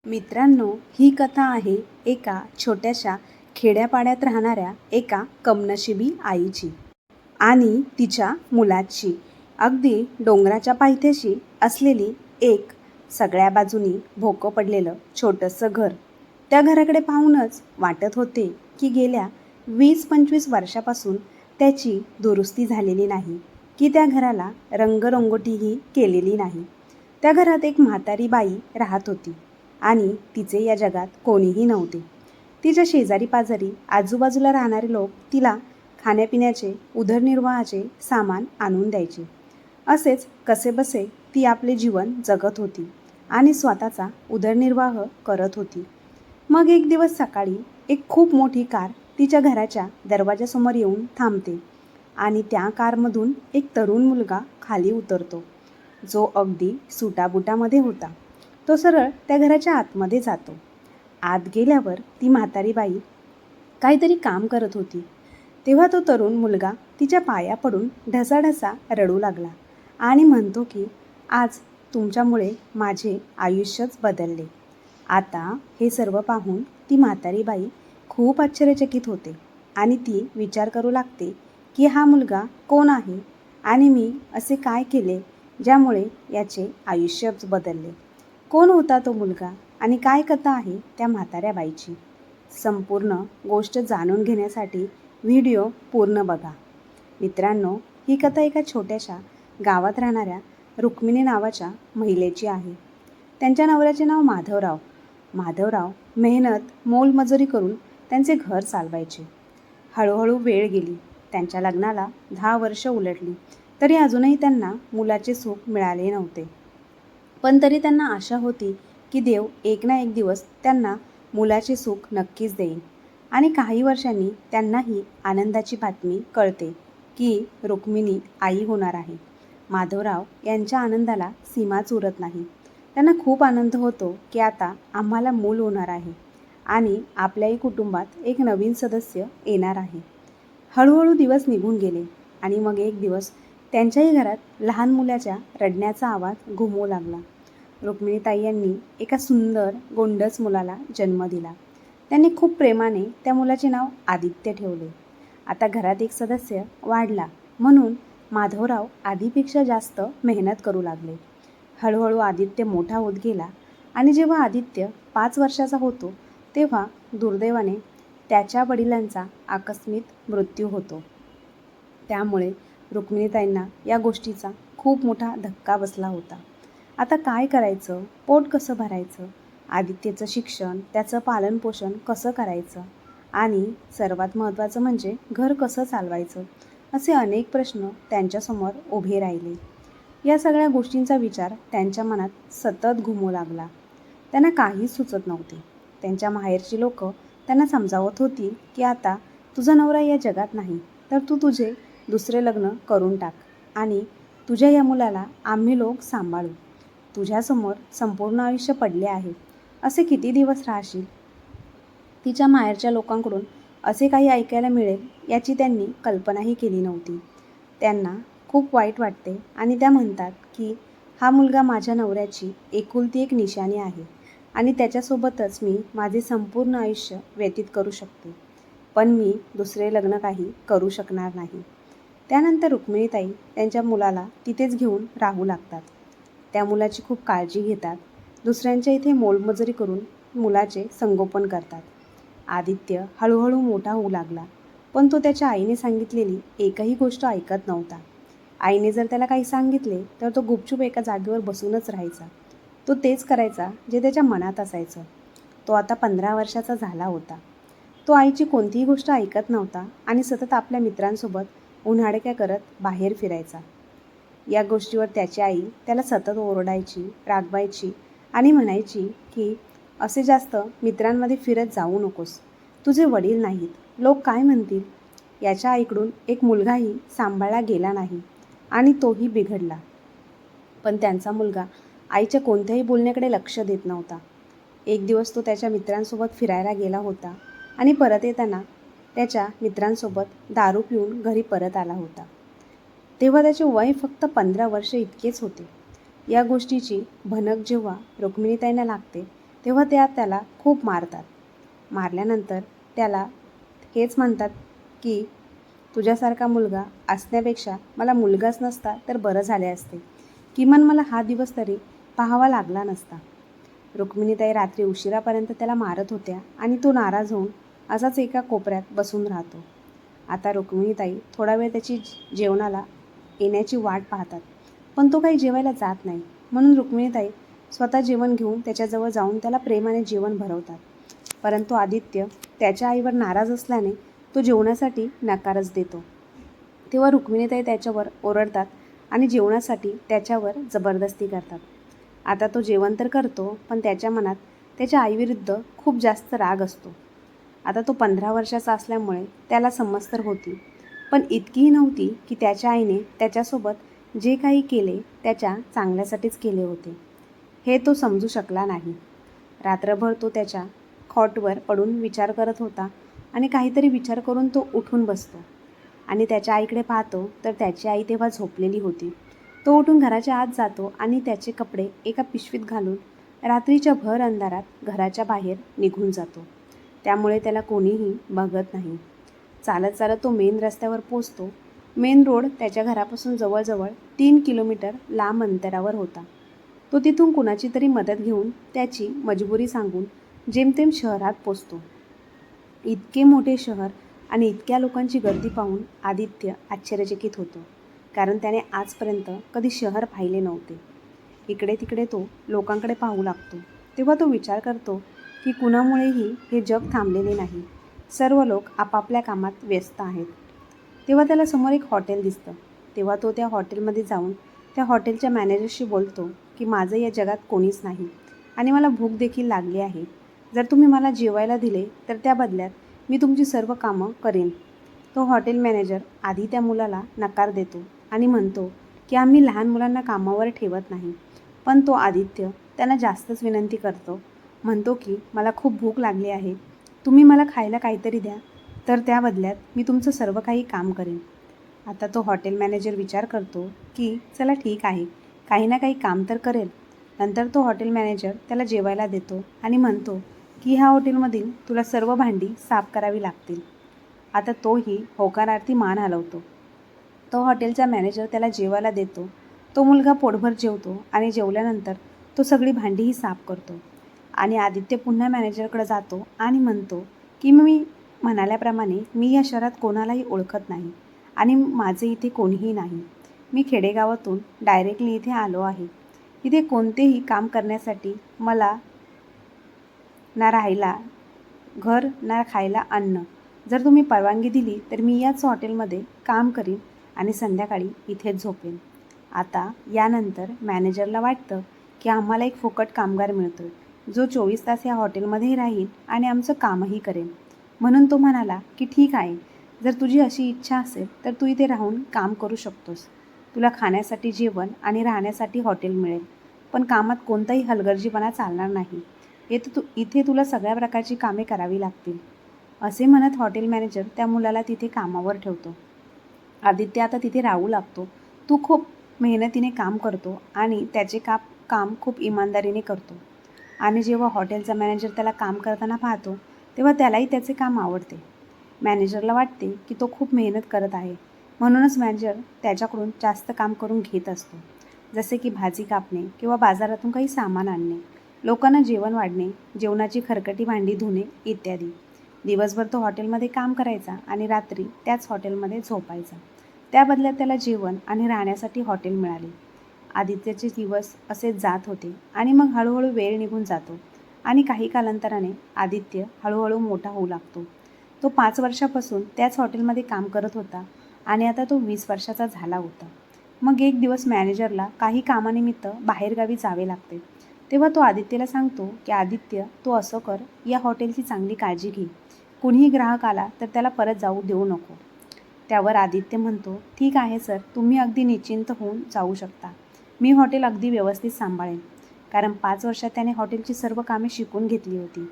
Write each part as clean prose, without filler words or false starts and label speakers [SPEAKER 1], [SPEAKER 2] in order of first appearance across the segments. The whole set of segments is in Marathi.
[SPEAKER 1] मित्रांनो, ही कथा आहे एका छोट्याशा खेड्यापाड्यात राहणाऱ्या एका कमनशिबी आईची आणि तिच्या मुलाची. अगदी डोंगराच्या पायथ्याशी असलेली एक सगळ्या बाजूनी भोकं पडलेलं छोटंसं घर. त्या घराकडे पाहूनच वाटत होते की गेल्या 20-25 वर्षापासून त्याची दुरुस्ती झालेली नाही, की त्या घराला रंगरंगोटीही केलेली नाही. त्या घरात एक म्हातारी बाई राहत होती आणि तिचे या जगात कोणीही नव्हते. तिच्या शेजारी पाजारी आजूबाजूला राहणारे लोक तिला खाण्यापिण्याचे, उदरनिर्वाहाचे सामान आणून द्यायचे. असेच कसेबसे ती आपले जीवन जगत होती आणि स्वतःचा उदरनिर्वाह करत होती. मग एक दिवस सकाळी एक खूप मोठी कार तिच्या घराच्या दरवाजासमोर येऊन थांबते आणि त्या कारमधून एक तरुण मुलगा खाली उतरतो, जो अगदी सुटाबुटामध्ये होता. तो सरळ त्या घराच्या आतमध्ये जातो. आत गेल्यावर ती म्हातारी बाई काहीतरी काम करत होती. तेव्हा तो तरुण मुलगा तिच्या पाया पडून ढसाढसा रडू लागला आणि म्हणतो की आज तुमच्यामुळे माझे आयुष्यच बदलले. आता हे सर्व पाहून ती म्हातारी बाई खूप आश्चर्यचकित होते आणि ती विचार करू लागते की हा मुलगा कोण आहे आणि मी असे काय केले ज्यामुळे याचे आयुष्यच बदलले. कोण होता तो मुलगा आणि काय कथा आहे त्या म्हाताऱ्या बाईची? संपूर्ण गोष्ट जाणून घेण्यासाठी व्हिडिओ पूर्ण बघा. मित्रांनो, ही कथा एका छोट्याशा गावात राहणाऱ्या रुक्मिणी नावाच्या महिलेची आहे. त्यांच्या नवऱ्याचे नाव माधवराव. माधवराव मेहनत मोलमजुरी करून त्यांचे घर चालवायचे. हळूहळू वेळ गेली. त्यांच्या लग्नाला 10 वर्ष उलटली तरी अजूनही त्यांना मुलाचे सुख मिळाले नव्हते. पण तरी त्यांना आशा होती की देव एक ना एक दिवस त्यांना मुलाचे सुख नक्कीच देईल. आणि काही वर्षांनी त्यांनाही आनंदाची बातमी कळते की रुक्मिणी आई होणार आहे. माधवराव यांच्या आनंदाला सीमाच उरत नाही. त्यांना खूप आनंद होतो की आता आम्हाला मूल होणार आहे आणि आपल्याही कुटुंबात एक नवीन सदस्य येणार आहे. हळूहळू दिवस निघून गेले आणि मग एक दिवस त्यांच्याही घरात लहान मुलाच्या रडण्याचा आवाज घुमू लागला. रुक्मिणीताई यांनी एका सुंदर गोंडस मुलाला जन्म दिला. त्यांनी खूप प्रेमाने त्या मुलाचे नाव आदित्य ठेवले. आता घरात एक सदस्य वाढला म्हणून माधवराव आधीपेक्षा जास्त मेहनत करू लागले. हळूहळू आदित्य मोठा होत गेला आणि जेव्हा आदित्य 5 वर्षाचा होतो तेव्हा दुर्दैवाने त्याच्या वडिलांचा आकस्मिक मृत्यू होतो. त्यामुळे रुक्मिणीताईंना या गोष्टीचा खूप मोठा धक्का बसला होता. आता काय करायचं? पोट कसं भरायचं? आदित्यचं शिक्षण, त्याचं पालनपोषण कसं करायचं? आणि सर्वात महत्त्वाचं म्हणजे घर कसं चालवायचं? असे अनेक प्रश्न त्यांच्यासमोर उभे राहिले. या सगळ्या गोष्टींचा विचार त्यांच्या मनात सतत घुमू लागला. त्यांना काहीच सुचत नव्हते. त्यांच्या माहेरची लोकं त्यांना समजावत होती की आता तुझा नवरा या जगात नाही तर तू तुझे दुसरे लग्न करून टाक आणि तुझ्या या मुलाला आम्ही लोक सांभाळू. तुझ्यासमोर संपूर्ण आयुष्य पडले आहे. असे किती दिवस राहशील? तिच्या माहेरच्या लोकांकडून असे काही ऐकायला मिळेल याची त्यांनी कल्पनाही केली नव्हती. त्यांना खूप वाईट वाटते आणि त्या म्हणतात की हा मुलगा माझ्या नवऱ्याची एकुलती एक निशाणी आहे आणि त्याच्यासोबतच मी माझे संपूर्ण आयुष्य व्यतीत करू शकते. पण मी दुसरे लग्न काही करू शकणार नाही. त्यानंतर रुक्मिणीताई त्यांच्या मुलाला तिथेच घेऊन राहू लागतात. त्या मुलाची खूप काळजी घेतात. दुसऱ्यांच्या इथे मोलमजुरी करून मुलाचे संगोपन करतात. आदित्य हळूहळू मोठा होऊ लागला, पण तो त्याच्या आईने सांगितलेली एकही गोष्ट ऐकत नव्हता. आईने जर त्याला काही सांगितले तर तो गुपचूप एका जागेवर बसूनच राहायचा. तो तेच करायचा जे त्याच्या मनात असायचं. तो आता 15 वर्षाचा झाला होता. तो आईची कोणतीही गोष्ट ऐकत नव्हता आणि सतत आपल्या मित्रांसोबत उन्हाळक्या करत बाहेर फिरायचा. या गोष्टीवर त्याची आई त्याला सतत ओरडायची, रागवायची आणि म्हणायची की असे जास्त मित्रांमध्ये फिरत जाऊ नकोस. तुझे वडील नाहीत, लोक काय म्हणतील? याच्या आईकडून एक मुलगाही सांभाळला गेला नाही आणि तोही बिघडला. पण त्यांचा मुलगा आईच्या कोणत्याही बोलण्याकडे लक्ष देत नव्हता. एक दिवस तो त्याच्या मित्रांसोबत फिरायला गेला होता आणि परत येताना त्याच्या मित्रांसोबत दारू पिऊन घरी परत आला होता. तेव्हा त्याचे वय फक्त 15 वर्ष इतकेच होते. या गोष्टीची भनक जेव्हा रुक्मिणीताईंना लागते तेव्हा त्याला खूप मारतात. मारल्यानंतर त्याला हेच म्हणतात की तुझ्यासारखा मुलगा असण्यापेक्षा मला मुलगाच नसता तर बरं झाले असते. किमान मला हा दिवस तरी पाहावा लागला नसता. रुक्मिणीताई रात्री उशिरापर्यंत त्याला मारत होत्या आणि तो नाराज होऊन असाच एका कोपऱ्यात बसून राहतो. आता रुक्मिणीताई थोडा वेळ त्याची जेवणाला येण्याची वाट पाहतात, पण तो काही जेवायला जात नाही. म्हणून रुक्मिणीताई स्वतः जेवण घेऊन त्याच्याजवळ जाऊन त्याला प्रेमाने जेवण भरवतात. परंतु आदित्य त्याच्या आईवर नाराज असल्याने तो जेवणासाठी नकारच देतो. तेव्हा रुक्मिणीताई त्याच्यावर ओरडतात आणि जेवणासाठी त्याच्यावर जबरदस्ती करतात. आता तो जेवण तर करतो, पण त्याच्या मनात त्याच्या आईविरुद्ध खूप जास्त राग असतो. आता तो 15 वर्षाचा असल्यामुळे त्याला समज तर होती, पण इतकीही नव्हती की त्याच्या आईने त्याच्यासोबत जे काही केले त्याच्या चांगल्यासाठीच केले होते, हे तो समजू शकला नाही. रात्रभर तो त्याच्या खॉटवर पडून विचार करत होता आणि काहीतरी विचार करून तो उठून बसतो आणि त्याच्या आईकडे पाहतो तर त्याची आई तेव्हा झोपलेली होती. तो उठून घराच्या आत जातो आणि त्याचे कपडे एका पिशवीत घालून रात्रीच्या भर अंधारात घराच्या बाहेर निघून जातो. त्यामुळे त्याला कोणीही बघत नाही. चालत चालत तो मेन रस्त्यावर पोचतो. मेन रोड त्याच्या घरापासून जवळजवळ 3 किलोमीटर लांब अंतरावर होता. तो तिथून कुणाची तरी मदत घेऊन त्याची मजबुरी सांगून जेमतेम शहरात पोचतो. इतके मोठे शहर आणि इतक्या लोकांची गर्दी पाहून आदित्य आश्चर्यचकित होतो, कारण त्याने आजपर्यंत कधी शहर पाहिले नव्हते. इकडे तिकडे तो लोकांकडे पाहू लागतो. तेव्हा तो विचार करतो की कुणामुळेही हे जग थांबलेले नाही. सर्व लोक आपापल्या कामात व्यस्त आहेत. तेव्हा त्याला समोर एक हॉटेल दिसतं. तेव्हा तो त्या हॉटेलमध्ये जाऊन त्या हॉटेलच्या मॅनेजरशी बोलतो की माझं या जगात कोणीच नाही आणि मला भूक देखील लागली आहे. जर तुम्ही मला जेवायला दिले तर त्या बदल्यात मी तुमची सर्व कामं करेन. तो हॉटेल मॅनेजर आधी त्या मुलाला नकार देतो आणि म्हणतो की आम्ही लहान मुलांना कामावर ठेवत नाही. पण तो आदित्य त्यांना जास्तच विनंती करतो. म्हणतो की मला खूप भूक लागली आहे, तुम्ही मला खायला काहीतरी द्या, तर त्या बदल्यात मी तुमचं सर्व काही काम करेन. आता तो हॉटेल मॅनेजर विचार करतो की चला ठीक आहे, काही ना काही काम तर करेल. नंतर तो हॉटेल मॅनेजर त्याला जेवायला देतो आणि म्हणतो की ह्या हॉटेलमधील तुला सर्व भांडी साफ करावी लागतील. आता तोही होकारार्थी मान हलवतो. तो हॉटेलचा मॅनेजर त्याला जेवायला देतो. तो मुलगा पोटभर जेवतो आणि जेवल्यानंतर तो सगळी भांडीही साफ करतो. आणि आदित्य पुन्हा मॅनेजरकडे जातो आणि म्हणतो की मी म्हणाल्याप्रमाणे मी या शहरात कोणालाही ओळखत नाही आणि माझे इथे कोणीही नाही. मी खेडेगावातून डायरेक्टली इथे आलो आहे. इथे कोणतेही काम करण्यासाठी मला ना राहायला घर ना खायला अन्न. जर तुम्ही परवानगी दिली तर मी याच हॉटेलमध्ये काम करीन आणि संध्याकाळी इथेच झोपेन. आता यानंतर मॅनेजरला वाटतं की आम्हाला एक फुकट कामगार मिळतो, जो 24 तास या हॉटेलमध्येही राहील आणि आमचं कामही करेल. म्हणून तो म्हणाला की ठीक आहे, जर तुझी अशी इच्छा असेल तर तू इथे राहून काम करू शकतोस. तुला खाण्यासाठी जेवण आणि राहण्यासाठी हॉटेल मिळेल, पण कामात कोणताही हलगर्जीपणा चालणार नाही. इथे तुला सगळ्या प्रकारची कामे करावी लागतील. असे म्हणत हॉटेल मॅनेजर त्या मुलाला तिथे कामावर ठेवतो. आदित्य आता तिथे राहू लागतो. तो खूप मेहनतीने काम करतो आणि त्याचे काम खूप इमानदारीने करतो. आणि जेव्हा हॉटेलचा मॅनेजर त्याला काम करताना पाहतो तेव्हा त्यालाही त्याचे काम आवडते. मॅनेजरला वाटते की तो खूप मेहनत करत आहे, म्हणूनच मॅनेजर त्याच्याकडून जास्त काम करून घेत असतो. जसे की भाजी कापणे किंवा बाजारातून काही सामान आणणे, लोकांना जेवण वाढणे, जेवणाची खरकटी भांडी धुणे इत्यादी. दिवसभर तो हॉटेलमध्ये काम करायचा आणि रात्री त्याच हॉटेलमध्ये झोपायचा. त्या बदल्यात त्याला जेवण आणि राहण्यासाठी हॉटेल मिळाले. आदित्यचे दिवस असेच जात होते आणि मग हळूहळू वेळ निघून जातो आणि काही कालांतराने आदित्य हळूहळू मोठा होऊ लागतो. तो 5 वर्षापासून त्याच हॉटेलमध्ये काम करत होता आणि आता तो 20 वर्षाचा झाला होता. मग एक दिवस मॅनेजरला काही कामानिमित्त बाहेरगावी जावे लागते. तेव्हा तो आदित्यला सांगतो की आदित्य, तू असं कर, या हॉटेलची चांगली काळजी घे. कुणीही ग्राहक आला तर त्याला परत जाऊ देऊ नको. त्यावर आदित्य म्हणतो ठीक आहे सर, तुम्ही अगदी निश्चिंत होऊन जाऊ शकता. मी हॉटेल अगदी व्यवस्थित सांभाळेन. कारण 5 वर्षात त्याने हॉटेलची सर्व कामे शिकून घेतली होती.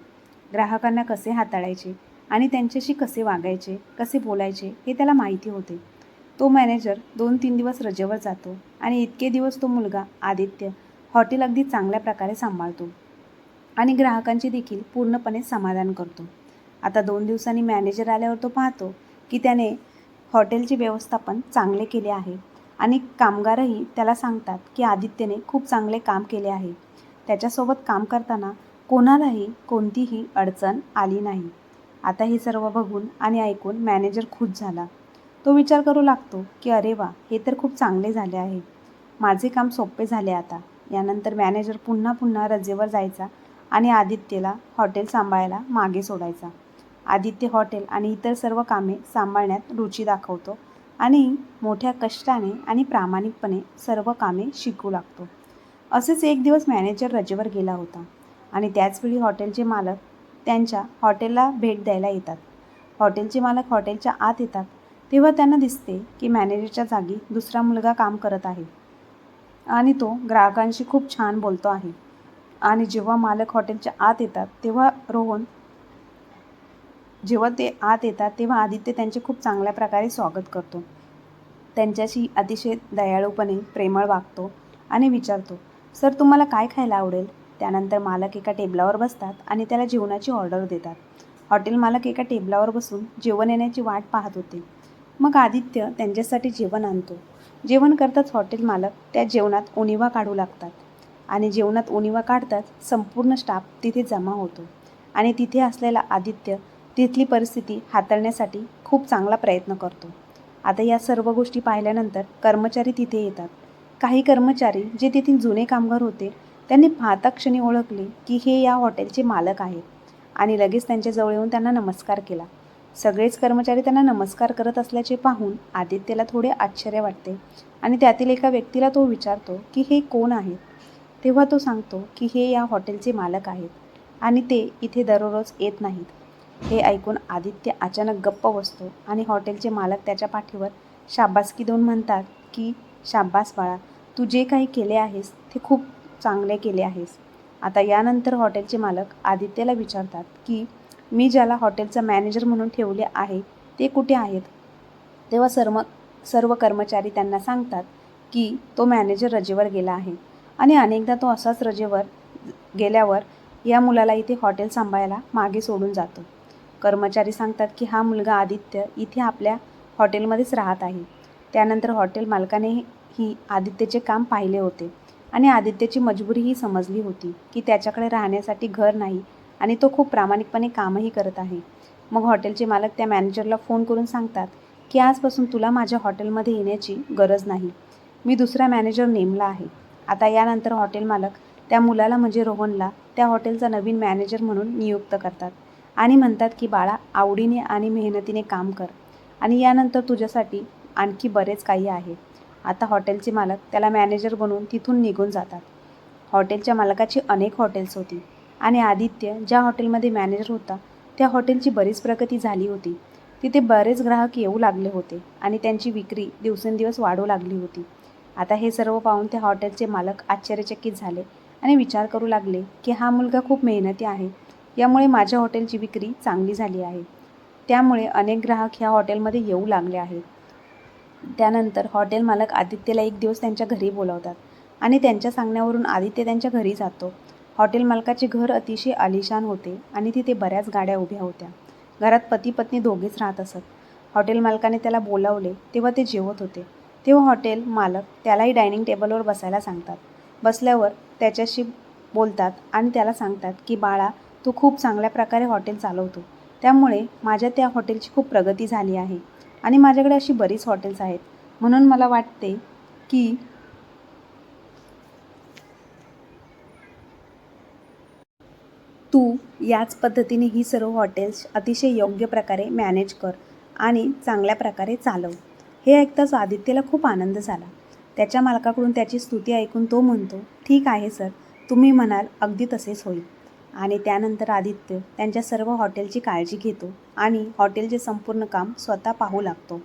[SPEAKER 1] ग्राहकांना कसे हाताळायचे आणि त्यांच्याशी कसे वागायचे, कसे बोलायचे हे त्याला माहिती होते. तो मॅनेजर 2-3 दिवस रजेवर जातो आणि इतके दिवस तो मुलगा आदित्य हॉटेल अगदी चांगल्या प्रकारे सांभाळतो. आणि ग्राहकांचे देखील पूर्णपणे समाधान करतो. आता 2 दिवसांनी मॅनेजर आल्यावर तो पाहतो की त्याने हॉटेलचे व्यवस्थापन चांगले केले आहे आणि कामगारही त्याला सांगतात की आदित्यने खूप चांगले काम केले आहे. त्याच्यासोबत काम करताना कोणालाही कोणतीही अडचण आली नाही. आता हे सर्व बघून आणि ऐकून मॅनेजर खुश झाला. तो विचार करू लागतो की अरे वा, हे तर खूप चांगले झाले आहे. माझे काम सोपे झाले आता. यानंतर मॅनेजर पुन्हा पुन्हा रजेवर जायचा आणि आदित्यला हॉटेल सांभाळायला मागे सोडायचा. आदित्य हॉटेल आणि इतर सर्व कामे सांभाळण्यात रुची दाखवतो आणि मोठ्या कष्टाने आणि प्रामाणिकपणे सर्व कामे शिकू लागतो. असेच एक दिवस मॅनेजर रजेवर गेला होता आणि त्याचवेळी हॉटेलचे मालक त्यांच्या हॉटेलला भेट द्यायला येतात. हॉटेलचे मालक हॉटेलच्या आत येतात तेव्हा त्यांना दिसते की मॅनेजरच्या जागी दुसरा मुलगा काम करत आहे आणि तो ग्राहकांशी खूप छान बोलतो आहे. आणि जेव्हा मालक हॉटेलच्या आत येतात तेव्हा आदित्य त्यांचे खूप चांगल्या प्रकारे स्वागत करतो. त्यांच्याशी अतिशय दयाळूपणे प्रेमळ वागतो आणि विचारतो, सर तुम्हाला काय खायला आवडेल? त्यानंतर मालक एका टेबलावर बसतात आणि त्याला जेवणाची ऑर्डर देतात. हॉटेल मालक एका टेबलावर बसून जेवण येण्याची वाट पाहत होते. मग आदित्य त्यांच्यासाठी जेवण आणतो. जेवण करताच हॉटेल मालक त्या जेवणात उणिवा काढू लागतात आणि जेवणात उणिवा काढताच संपूर्ण स्टाफ तिथे जमा होतो आणि तिथे असलेला आदित्य तिथली परिस्थिती हाताळण्यासाठी खूप चांगला प्रयत्न करतो. आता या सर्व गोष्टी पाहिल्यानंतर कर्मचारी तिथे येतात. काही कर्मचारी जे तेथील जुने कामगार होते त्यांनी पाहता क्षणी ओळखले की हे या हॉटेलचे मालक आहेत आणि लगेच त्यांच्याजवळ येऊन त्यांना नमस्कार केला. सगळेच कर्मचारी त्यांना नमस्कार करत असल्याचे पाहून आदित्यला थोडे आश्चर्य वाटते आणि त्यातील एका व्यक्तीला तो विचारतो की हे कोण आहेत? तेव्हा तो सांगतो की हे या हॉटेलचे मालक आहेत आणि ते इथे दररोज येत नाहीत. हे ऐकून आदित्य अचानक गप्प बसतो आणि हॉटेलचे मालक त्याच्या पाठीवर शाबासकी देऊन म्हणतात की शाबास बाळा, तू जे काही केले आहेस ते खूप चांगले केले आहेस. आता यानंतर हॉटेलचे मालक आदित्यला विचारतात की मी ज्याला हॉटेलचा मॅनेजर म्हणून ठेवले आहे ते कुठे आहेत? तेव्हा सर्व कर्मचारी त्यांना सांगतात की तो मॅनेजर रजेवर गेला आहे आणि अनेकदा तो असाच रजेवर गेल्यावर या मुलाला इथे हॉटेल सांभाळायला मागे सोडून जातो. कर्मचारी सांगतात की हा मुलगा आदित्य इथे आपल्या हॉटेलमध्येच राहत आहे. त्यानंतर हॉटेल मालकानेही आदित्यचे काम पाहिले होते आणि आदित्यची मजबुरीही समजली होती की त्याच्याकडे राहण्यासाठी घर नाही आणि तो खूप प्रामाणिकपणे कामही करत आहे. मग हॉटेलचे मालक त्या मॅनेजरला फोन करून सांगतात की आजपासून तुला माझ्या हॉटेलमध्ये येण्याची गरज नाही. मी दुसरा मॅनेजर नेमला आहे. आता यानंतर हॉटेल मालक त्या मुलाला म्हणजे रोहनला त्या हॉटेलचा नवीन मॅनेजर म्हणून नियुक्त करतात आणि म्हणतात की बाळा, आवडीने आणि मेहनतीने काम कर आणि यानंतर तुझ्यासाठी आणखी बरेच काही आहे. आता हॉटेलचे मालक त्याला मॅनेजर बनवून तिथून निघून जातात. हॉटेलच्या मालकाची अनेक हॉटेल्स होती आणि आदित्य ज्या हॉटेलमध्ये मॅनेजर होता त्या हॉटेलची बरीच प्रगती झाली होती. तिथे बरेच ग्राहक येऊ लागले होते आणि त्यांची विक्री दिवसेंदिवस वाढू लागली होती. आता हे सर्व पाहून त्या हॉटेलचे मालक आश्चर्यचकित झाले आणि विचार करू लागले की हा मुलगा खूप मेहनती आहे. यामुळे माझ्या हॉटेलची विक्री चांगली झाली आहे. त्यामुळे अनेक ग्राहक ह्या हॉटेलमध्ये येऊ लागले आहेत. त्यानंतर हॉटेल मालक आदित्यला एक दिवस त्यांच्या घरी बोलावतात आणि त्यांच्या सांगण्यावरून आदित्य त्यांच्या घरी जातो. हॉटेल मालकाचे घर अतिशय आलिशान होते आणि तिथे बऱ्याच गाड्या उभ्या होत्या. घरात पती पत्नी दोघेच राहत असत. हॉटेल मालकाने त्याला बोलावले तेव्हा ते जेवत होते. तेव्हा हॉटेल मालक त्यालाही डायनिंग टेबलवर बसायला सांगतात. बसल्यावर त्याच्याशी बोलतात आणि त्याला सांगतात की बाळा, तू खूप चांगल्या प्रकारे हॉटेल चालवतो. त्यामुळे माझ्या त्या हॉटेलची खूप प्रगती झाली आहे आणि माझ्याकडे अशी बरीच हॉटेल्स आहेत. म्हणून मला वाटते की तू याच पद्धतीने ही सर्व हॉटेल्स अतिशय योग्य प्रकारे मॅनेज कर आणि चांगल्या प्रकारे चालव. हे ऐकताच आदित्यला खूप आनंद झाला. त्याच्या मालकाकडून त्याची स्तुती ऐकून तो म्हणतो, ठीक आहे सर, तुम्ही म्हणाल अगदी तसेच होईल. आणि त्यानंतर आदित्य त्यांच्या सर्व हॉटेलची काळजी घेतो आणि हॉटेलचे संपूर्ण काम स्वतः पाहू लागतो.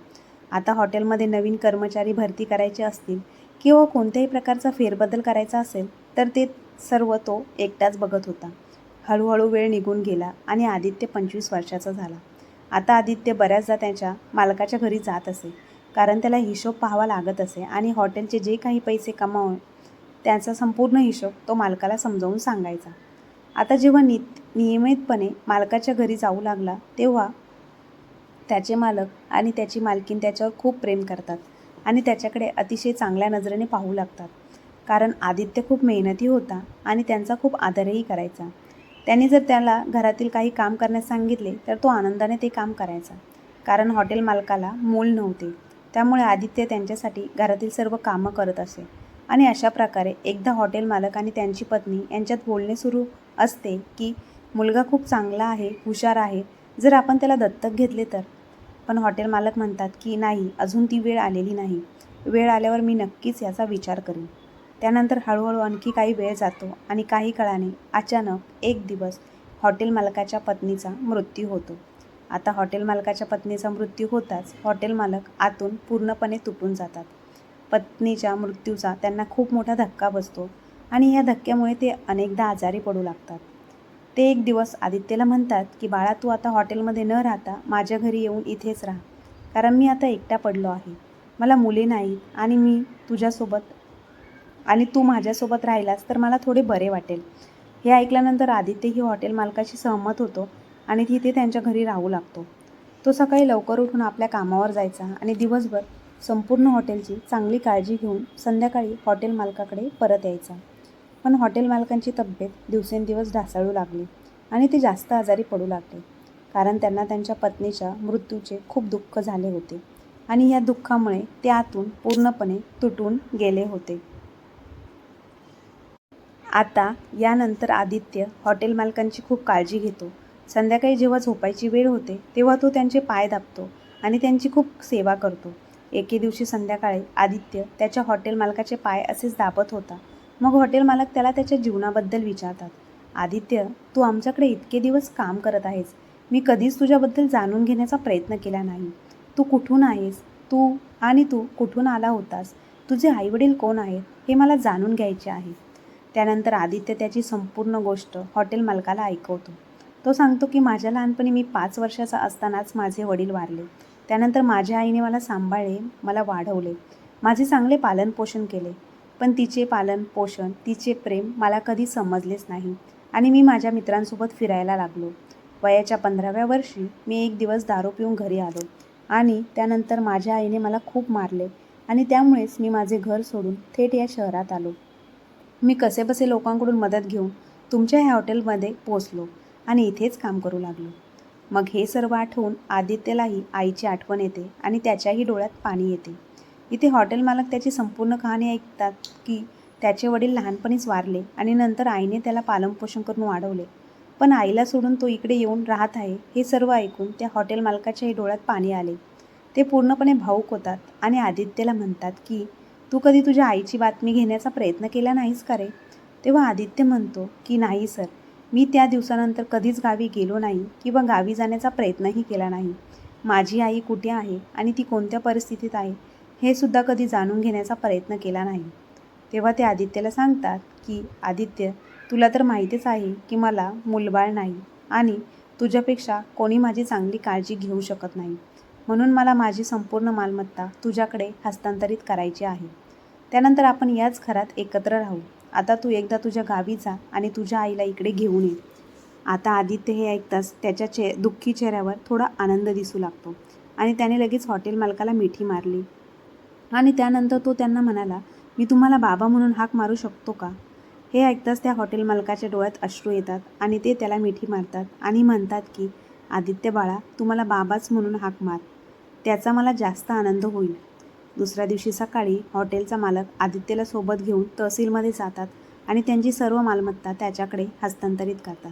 [SPEAKER 1] आता हॉटेलमध्ये नवीन कर्मचारी भरती करायचे असतील किंवा कोणत्याही प्रकारचा फेरबदल करायचा असेल तर ते सर्व तो एकटाच बघत होता. हळूहळू वेळ निघून गेला आणि आदित्य 25 वर्षाचा झाला. आता आदित्य बऱ्याचदा त्याच्या मालकाच्या घरी जात असे कारण त्याला हिशोब पाहावा लागत असे आणि हॉटेलचे जे काही पैसे कमावून त्याचा संपूर्ण हिशोब तो मालकाला समजावून सांगायचा. आता जेव्हा नियमितपणे मालकाच्या घरी जाऊ लागला तेव्हा त्याचे मालक आणि त्याची मालकीण त्याच्यावर खूप प्रेम करतात आणि त्याच्याकडे अतिशय चांगल्या नजरेने पाहू लागतात. कारण आदित्य खूप मेहनती होता आणि त्यांचा खूप आदरही करायचा. त्यांनी जर त्याला घरातील काही काम करण्यास सांगितले तर तो आनंदाने ते काम करायचा. कारण हॉटेल मालकाला मूल नव्हते, त्यामुळे आदित्य त्यांच्यासाठी घरातील सर्व कामं करत असे. आणि अशा प्रकारे एकदा हॉटेल मालक आणि त्यांची पत्नी यांच्यात बोलणे सुरू असते की मुलगा खूप चांगला आहे, हुशार आहे, जर आपण त्याला दत्तक घेतले तर. पण हॉटेल मालक म्हणतात की नाही, अजून ती वेळ आलेली नाही. वेळ आल्यावर मी नक्कीच याचा विचार करीन. त्यानंतर हळूहळू आणखी काही वेळ जातो आणि काही काळाने अचानक एक दिवस हॉटेल मालकाच्या पत्नीचा मृत्यू होतो. आता हॉटेल मालकाच्या पत्नीचा मृत्यू होताच हॉटेल मालक आतून पूर्णपणे तुटून जातात. पत्नीच्या मृत्यूचा त्यांना खूप मोठा धक्का बसतो आणि या धक्क्यामुळे ते अनेकदा आजारी पडू लागतात. ते एक दिवस आदित्यला म्हणतात की बाळा, तू आता हॉटेलमध्ये न राहता माझ्या घरी येऊन इथेच राहा, कारण मी आता एकटा पडलो आहे. मला मुले नाहीत आणि मी तुझ्यासोबत आणि तू माझ्यासोबत राहिलास तर मला थोडे बरे वाटेल. हे ऐकल्यानंतर आदित्यही हॉटेल मालकाशी सहमत होतो आणि तिथे त्यांच्या घरी राहू लागतो. तो सकाळी लवकर उठून आपल्या कामावर जायचा आणि दिवसभर संपूर्ण हॉटेलची चांगली काळजी घेऊन संध्याकाळी हॉटेल मालकाकडे परत यायचा. पण हॉटेल मालकांची तब्येत दिवसेंदिवस ढासळू लागली आणि ते जास्त आजारी पडू लागले. कारण त्यांना त्यांच्या पत्नीच्या मृत्यूचे खूप दुःख झाले होते आणि या दुःखामुळे ते आतून पूर्णपणे तुटून गेले होते. आता यानंतर आदित्य हॉटेल मालकांची खूप काळजी घेतो. संध्याकाळी जेव्हा झोपायची वेळ होते तेव्हा तो त्यांचे पाय दाबतो आणि त्यांची खूप सेवा करतो. एके दिवशी संध्याकाळी आदित्य त्याच्या हॉटेल मालकाचे पाय असेच दाबत होता. मग हॉटेल मालक त्याला त्याच्या जीवनाबद्दल विचारतात. आदित्य, तू आमच्याकडे इतके दिवस काम करत आहेस, मी कधीच तुझ्याबद्दल जाणून घेण्याचा प्रयत्न केला नाही. तू कुठून आहेस, तू कुठून आला होतास, तुझे आईवडील कोण आहेत हे मला जाणून घ्यायचे आहे. त्यानंतर आदित्य त्याची संपूर्ण गोष्ट हॉटेल मालकाला ऐकवतो. तो सांगतो की माझ्या लहानपणी मी 5 वर्षाचा असतानाच माझे वडील वारले. त्यानंतर माझ्या आईने मला सांभाळले, मला वाढवले, माझे चांगले पालनपोषण केले. पण तिचे पालनपोषण, तिचे प्रेम मला कधी समजलेच नाही आणि मी माझ्या मित्रांसोबत फिरायला लागलो. वयाच्या 15व्या वर्षी मी एक दिवस दारू पिऊन घरी आलो आणि त्यानंतर माझ्या आईने मला खूप मारले आणि त्यामुळेच मी माझे घर सोडून थेट या शहरात आलो. मी कसेबसे लोकांकडून मदत घेऊन तुमच्या ह्या हॉटेलमध्ये पोचलो आणि इथेच काम करू लागलो. मग हे सर्व आठवून आदित्यलाही आईची आठवण येते आणि त्याच्याही डोळ्यात पाणी येते. इथे हॉटेल मालक त्याची संपूर्ण कहाणी ऐकतात की त्याचे वडील लहानपणीच वारले आणि नंतर आईने त्याला पालनपोषण करून वाढवले. पण आईला सोडून तो इकडे येऊन राहत आहे हे सर्व ऐकून त्या हॉटेल मालकाच्याही डोळ्यात पाणी आले. ते पूर्णपणे भावूक होतात आणि आदित्यला म्हणतात की तू कधी तुझ्या आईची बातमी घेण्याचा प्रयत्न केला नाहीस का रे? तेव्हा आदित्य म्हणतो की नाही सर, मी त्या दिवसानंतर कधीच गावी गेलो नाही किंवा गावी जाण्याचा प्रयत्नही केला नाही. माझी आई कुठे आहे आणि ती कोणत्या परिस्थितीत आहे हे सुद्धा कधी जाणून घेण्याचा प्रयत्न केला नाही. तेव्हा ते आदित्यला सांगतात की आदित्य, तुला तर माहितीच आहे की मला मूलबाळ नाही आणि तुझ्यापेक्षा कोणी माझी चांगली काळजी घेऊ शकत नाही. म्हणून मला माझी संपूर्ण मालमत्ता तुझ्याकडे हस्तांतरित करायची आहे. त्यानंतर आपण याच घरात एकत्र राहू. आता तू एकदा तुझ्या गावी जा आणि तुझ्या आईला इकडे घेऊन ये. आता आदित्य हे ऐकताच त्याच्या दुःखी चेहऱ्यावर थोडा आनंद दिसू लागतो आणि त्याने लगेच हॉटेल मालकाला मिठी मारली आणि त्यानंतर तो त्यांना म्हणाला, मी तुम्हाला बाबा म्हणून हाक मारू शकतो का? हे ऐकताच त्या हॉटेल मालकाच्या डोळ्यात अश्रू येतात आणि ते त्याला मिठी मारतात आणि म्हणतात की आदित्य बाळा, तू मला बाबाच म्हणून हाक मार, त्याचा मला जास्त आनंद होईल. दुसऱ्या दिवशी सकाळी हॉटेलचा मालक आदित्यला सोबत घेऊन तहसीलमध्ये जातात आणि त्यांची सर्व मालमत्ता त्याच्याकडे हस्तांतरित करतात.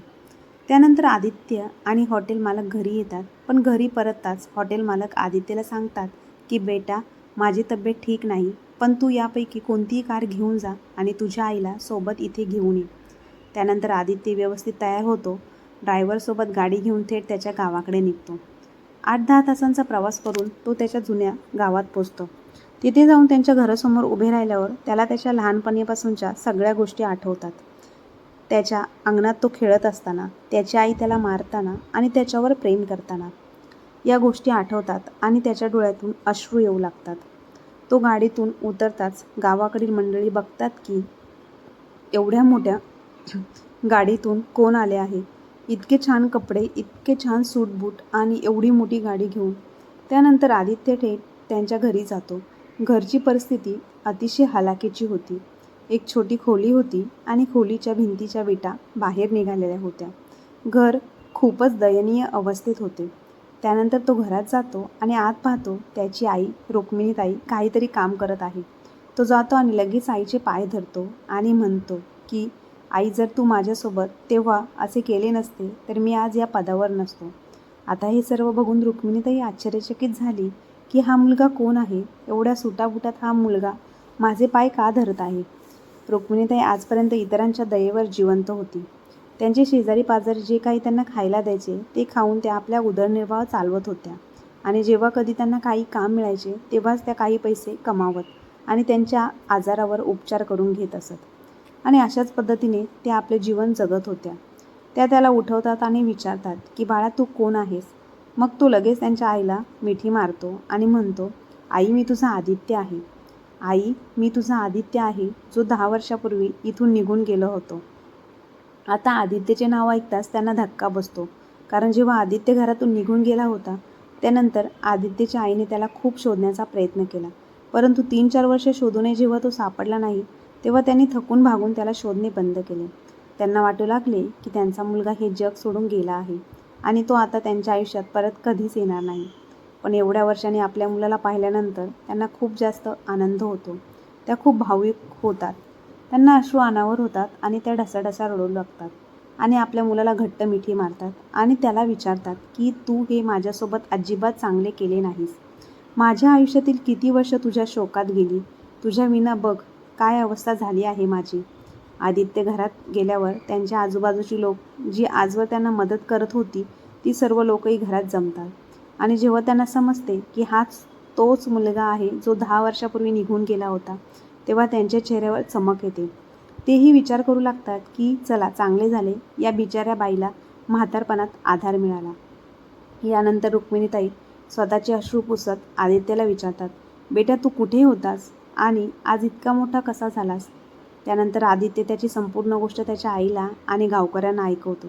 [SPEAKER 1] त्यानंतर आदित्य आणि हॉटेल मालक घरी येतात. पण घरी परतताच हॉटेल मालक आदित्यला सांगतात की बेटा, माझी तब्येत ठीक नाही, पण तू यापैकी कोणतीही कार घेऊन जा आणि तुझ्या आईला सोबत इथे घेऊन ये. त्यानंतर आदित्य व्यवस्थित तयार होतो. ड्रायव्हरसोबत गाडी घेऊन थेट त्याच्या गावाकडे निघतो. 8-10 तासांचा प्रवास करून तो त्याच्या जुन्या गावात पोचतो. तिथे जाऊन त्यांच्या घरासमोर उभे राहिल्यावर त्याला त्याच्या लहानपणीपासूनच्या सगळ्या गोष्टी आठवतात. त्याच्या अंगणात तो खेळत असताना, त्याची आई त्याला मारताना आणि त्याच्यावर प्रेम करताना या गोष्टी आठवतात आणि त्याच्या डोळ्यातून अश्रू येऊ लागतात. तो गाडीतून उतरताच गावाकडील मंडळी बघतात की एवढ्या मोठ्या गाडीतून कोण आले आहे. इतके छान कपडे, इतके छान सूट बूट आणि एवढी मोठी गाडी घेऊन. त्यानंतर आदित्य थेट त्यांच्या घरी जातो. घरची परिस्थिती अतिशय हलाखीची होती. एक छोटी खोली होती आणि खोलीच्या भिंतीच्या विटा बाहेर निघालेल्या होत्या. घर खूपच दयनीय अवस्थेत होते. त्यानंतर तो घरात जातो आणि आत पाहतो त्याची आई रुक्मिणीताई काहीतरी काम करत आहे. तो जातो आणि लगेच आईचे पाय धरतो आणि म्हणतो की आई, जर तू माझ्यासोबत तेव्हा असे केले नसते तर मी आज या पदावर नसतो. आता हे सर्व बघून रुक्मिणीताई आश्चर्यचकित झाली की हा मुलगा कोण आहे. एवढ्या सुटाबुटात हा मुलगा माझे पाय का धरत आहे. रुक्मिणीताई आजपर्यंत इतरांच्या दयेवर जिवंत होती. त्यांचे शेजारी पाजारी जे काही त्यांना खायला द्यायचे ते खाऊन त्या आपल्या उदरनिर्वाह चालवत होत्या आणि जेव्हा कधी त्यांना काही काम मिळायचे तेव्हाच त्या काही पैसे कमावत आणि त्यांच्या आजारावर उपचार करून घेत असत आणि अशाच पद्धतीने त्या आपले जीवन जगत होत्या. त्या त्याला उठवतात आणि विचारतात की बाळा, तू कोण आहेस. मग तो लगेच त्यांच्या आईला मिठी मारतो आणि म्हणतो, आई, मी तुझा आदित्य आहे. आई, मी तुझा आदित्य आहे, जो 10 वर्षापूर्वी इथून निघून गेलो होतो. आता आदित्यचे नाव ऐकताच त्यांना धक्का बसतो, कारण जेव्हा आदित्य घरातून निघून गेला होता त्यानंतर आदित्यच्या आईने त्याला खूप शोधण्याचा प्रयत्न केला, परंतु 3-4 वर्ष शोधूनही जेव्हा तो सापडला नाही तेव्हा त्यांनी थकून भागून त्याला शोधणे बंद केले. त्यांना वाटू लागले की त्यांचा मुलगा हे जग सोडून गेला आहे आणि तो आता त्यांच्या आयुष्यात परत कधीच येणार नाही. पण एवढ्या वर्षांनी आपल्या मुलाला पाहिल्यानंतर त्यांना खूप जास्त आनंद होतो. त्या खूप भावुक होतात. त्यांना अश्रू अनावर होतात आणि त्या ढसाढसा रडू लागतात आणि आपल्या मुलाला घट्ट मिठी मारतात आणि त्याला विचारतात की तू हे माझ्यासोबत अजिबात चांगले केले नाहीस. माझ्या आयुष्यातील किती वर्ष तुझ्या शोकात गेली. तुझ्या विना बघ काय अवस्था झाली आहे माझी. आदित्य घरात गेल्यावर त्यांच्या आजूबाजूची लोक जी आजवर त्यांना मदत करत होती ती सर्व लोकही घरात जमतात आणि जेव्हा त्यांना समजते की हाच तोच मुलगा आहे जो 10 वर्षापूर्वी निघून गेला होता तेव्हा त्यांच्या चेहऱ्यावर चमक येते. तेही विचार करू लागतात की चला, चांगले झाले या बिचाऱ्या बाईला म्हातारपणात आधार मिळाला. यानंतर रुक्मिणीताई स्वतःचे अश्रू पुसत आदित्यला विचारतात, बेटा, तू कुठे होतास आणि आज इतका मोठा कसा झालास. त्यानंतर आदित्य त्याची संपूर्ण गोष्ट त्याच्या आईला आणि गावकऱ्यांना ऐकवतो.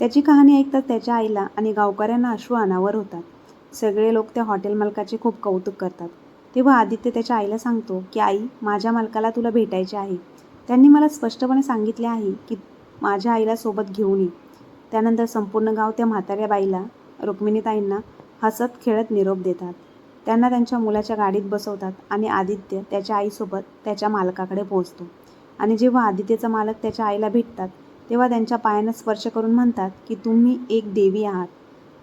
[SPEAKER 1] त्याची कहाणी ऐकतात त्याच्या आईला आणि गावकऱ्यांना अश्रू अनावर होतात. सगळे लोक त्या हॉटेल मालकाचे खूप कौतुक करतात. तेव्हा आदित्य त्याच्या आईला सांगतो की आई, माझ्या मालकाला तुला भेटायचे आहे. त्यांनी मला स्पष्टपणे सांगितले आहे की माझ्या आईला सोबत घेऊन ये. त्यानंतर संपूर्ण गाव त्या म्हाताऱ्या बाईला, रुक्मिणीताईंना हसत खेळत निरोप देतात. त्यांना त्यांच्या मुलाच्या गाडीत बसवतात आणि आदित्य त्याच्या आईसोबत त्याच्या मालकाकडे पोहोचतो आणि जेव्हा आदित्यचा मालक त्याच्या आईला भेटतात तेव्हा त्यांच्या पायांना स्पर्श करून म्हणतात की तुम्ही एक देवी आहात,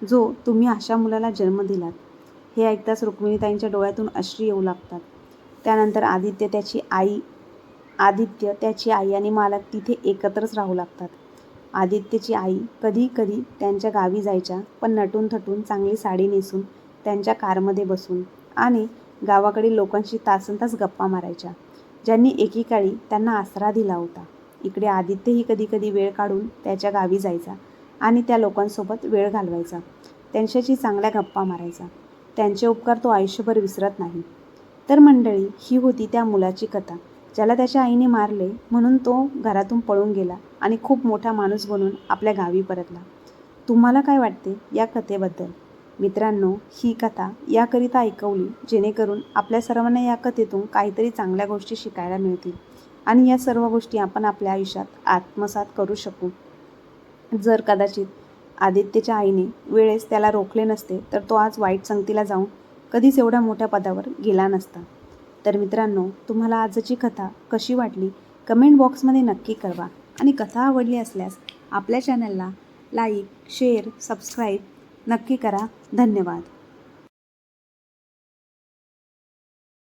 [SPEAKER 1] जो तुम्ही अशा मुलाला जन्म दिलात. हे ऐकताच रुक्मिणीताईंच्या डोळ्यातून अश्रू येऊ लागतात. त्यानंतर आदित्य, त्याची आई आणि मालक तिथे एकत्रच राहू लागतात. आदित्यची आई कधी कधी त्यांच्या गावी जायच्या, पण नटून थटून चांगली साडी नेसून त्यांच्या कारमध्ये बसून आणि गावाकडील लोकांशी तासनतास गप्पा मारायच्या, ज्यांनी एकेकाळी त्यांना आसरा दिला होता. इकडे आदित्यही कधी कधी वेळ काढून त्याच्या गावी जायचा आणि त्या लोकांसोबत वेळ घालवायचा, त्यांच्याशी चांगल्या गप्पा मारायचा. त्यांचे उपकार तो आयुष्यभर विसरत नाही. तर मंडळी, ही होती त्या मुलाची कथा, ज्याला त्याच्या आईने मारले म्हणून तो घरातून पळून गेला आणि खूप मोठा माणूस बनून आपल्या गावी परतला. तुम्हाला काय वाटते या कथेबद्दल. मित्रांनो, ही कथा याकरिता ऐकवली जेणेकरून आपल्या सर्वांना या कथेतून काहीतरी चांगल्या गोष्टी शिकायला मिळतील आणि या सर्व गोष्टी आपण आपल्या आयुष्यात आत्मसात करू शकू. जर कदाचित आदित्यच्या आईने वेळेस त्याला रोखले नसते तर तो आज वाईट संगतीला जाऊन कधीच एवढ्या मोठ्या पदावर गेला नसता. तर मित्रांनो, तुम्हाला आजची कथा कशी वाटली कमेंट बॉक्समध्ये नक्की कळवा आणि कथा आवडली असल्यास आपल्या चॅनलला लाईक, शेअर, सबस्क्राईब नक्की करा. धन्यवाद.